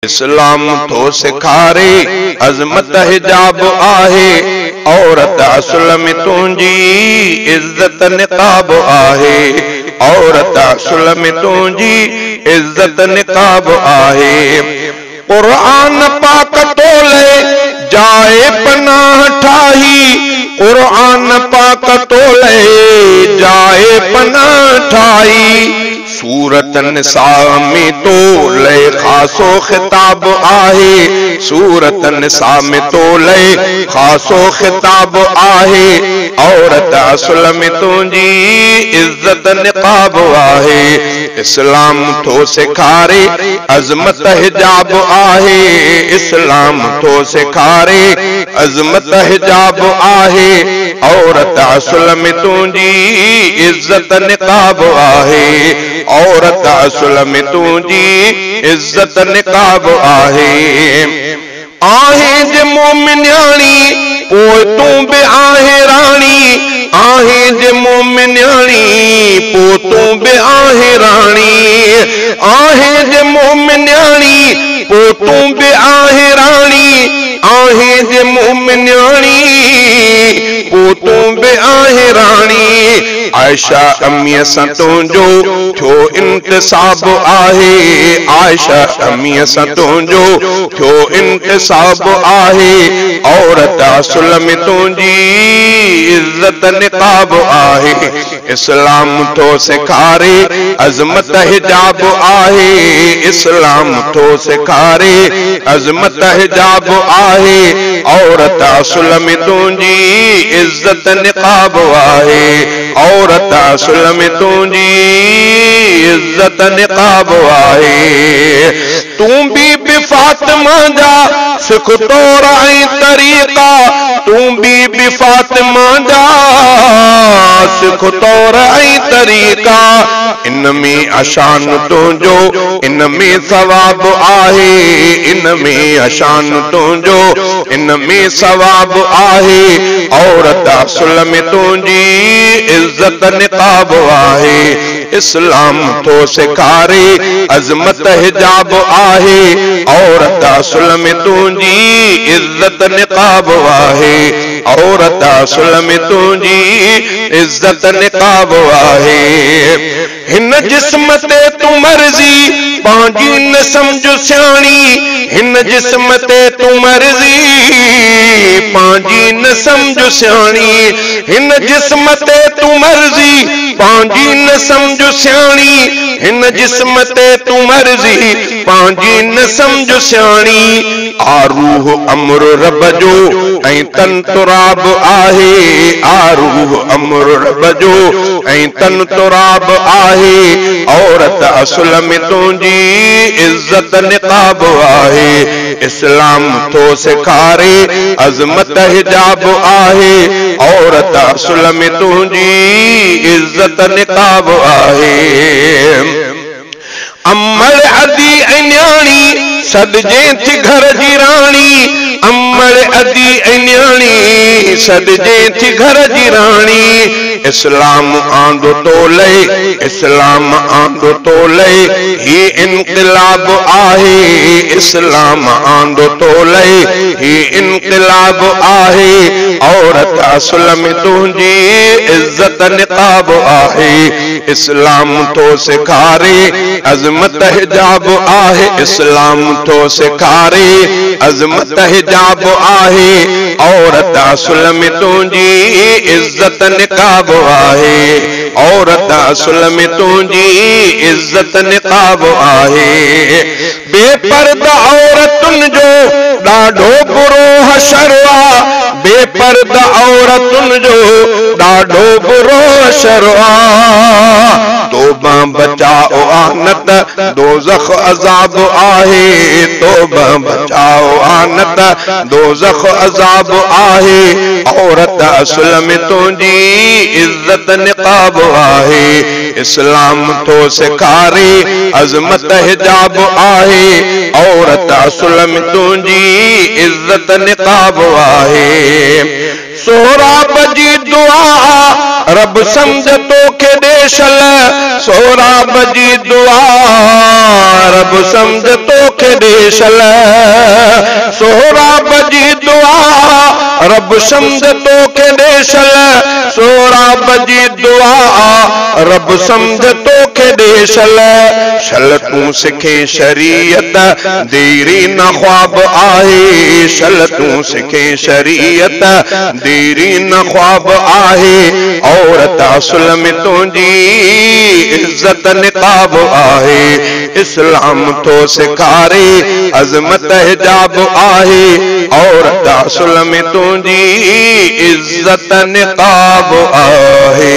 इस्लाम तो सिखारे अजमत हिजाब आहे औरत असुल में तुंजी इज्जत निकाब आहे औरत असुल में तुंजी इज्जत निकाब आहे कुरान पाक तोले जाए पनाह ठाही कुरान पाक तोले जाए पनाह ठाही सूरत निसा में तो ले खासो खिताब आहे सूरत निसा में तो ले खासो खिताब आहे औरत असुल में तुंजी इज्जत निकाब आहे इस्लाम तो सिखारे अजमत हिजाब आहे इस्लाम तो सिखारे अजमत हिजाब आहे औरत असुल में तुंजी इज्जत निकाब आहे औरत असुल में तुंजी इज्जत निकाब आहे आहे जे मोमिन्याणी पोइ तू बि आहे राणी आहे जे मोमिन्याणी पोइ तू बि आहे राणी आहे जे मोमिन्याणी पोइ तू बि आहे राणी आहे जे मोमिन्याणी पोइ तू बि आहे राणी आयशा अम्मीअ सां तुंहिंजो थियो इंतिसाब आहे आयशा अम्मीअ सां तुंहिंजो थियो इंतिसाब आहे औरत असुल में तुंहिंजी इज्जत निकाब आहे इस्लाम तो सिखारे अजमत हिजाब आहे इस्लाम तो सिखारे अजमत हिजाब आहे औरत असुल में तुंहिंजी इज्जत निकाब आहे औरत असुल में तुंहिंजी इज्जत निकाब आहे तू बी फातिमा जा सिख तौर ऐं तरीक़ा तू बी फातिमा जा सिख तौर ऐं तरीक़ा इन में अशान तुंहिंजो इन में सवाब आहे इन में अशान तुंहिंजो इन में सवाब आहे औरत असुल में तुंहिंजी इज्जत निकाब आहे इस्लाम तो सिखारे अजमत हिजाब आहे औरत असुल में तुंहिंजी इज्जत निकाब आहे औरत असुल में तुंहिंजी इज्जत निकाब आहे हिन जिस्म ते तू मर्जी पंहिंजी न समझ सियाणी हिन जिस्म ते तू मर्जी पंहिंजी न समझ सियाणी हिन जिस्म ते तू मर्जी पंहिंजी न समझ सियाणी हिन जिस्म ते तू मर्जी पंहिंजी न समझ सियाणी आरूह अमर रब जो ऐं तन तुराब आहे आरूह अमर रब जो ऐं तन तुराब आहे औरत असुल में तुंहिंजी इज्जत निकाब आहे इस्लाम तो सिखारे अजमत हिजाब आहे औरत असुल में तुंहिंजी इज्जत निकाब आहे अमर अदी ऐं न्याणी सॾिजे थी घर जी राणी अमर अदी ऐं न्याणी सॾिजे थी घर जी राणी इस्लाम आंदो तो ले इस्लाम आंदो तो ले ही इनकलाब आहे इस्लाम आंदो तो ले ही इनकलाब आहे औरत असुल में तुंहिंजी इज्जत निकाब आहे इस्लाम तो सिखारे अजमत हिजाब आहे इस्लाम तो सिखारे अजमत हिजाब आहे औरत असुल में तुंहिंजी इज्जत निकाब आहे औरत असुल में तुंहिंजी इज्जत निकाब आहे बेपर्दा औरतुनि जो ॾाढो बुरो हशर आहे बेपर्दा औरतुनि जो ॾाढो बुरो हशर आहे तौबा बचाओ आनत दोज़ख अज़ाब आहे तौबा बचाओ आनत दोज़ख अज़ाब आहे औरत असुल में तुंहिंजी इज्जत निकाब आहे इस्लाम तो सिखारे अजमत हिजाब आहे औरत सुलम तुंजी इज्जत निकाब आहे सोहराब जी दुआ रब समझ तोखे देशल सोहराब जी दुआ रब समझ तोखे देशल सोहराब जी दुआ रब समझ तोखे देशल सोहराब जी दुआ रब समझ तोखे देशल शल तू सिखे शरीयत देरी न ख्वाब आहे शल तू सिखे शरीयत देरी न ख्वाब आहे औरत सुलम तुंजी इज्जत निकाब आहे इस्लाम तो सिखारे अजमत हिजाब आहे औरत सुलम तुंजी इज्जत निकाब आहे।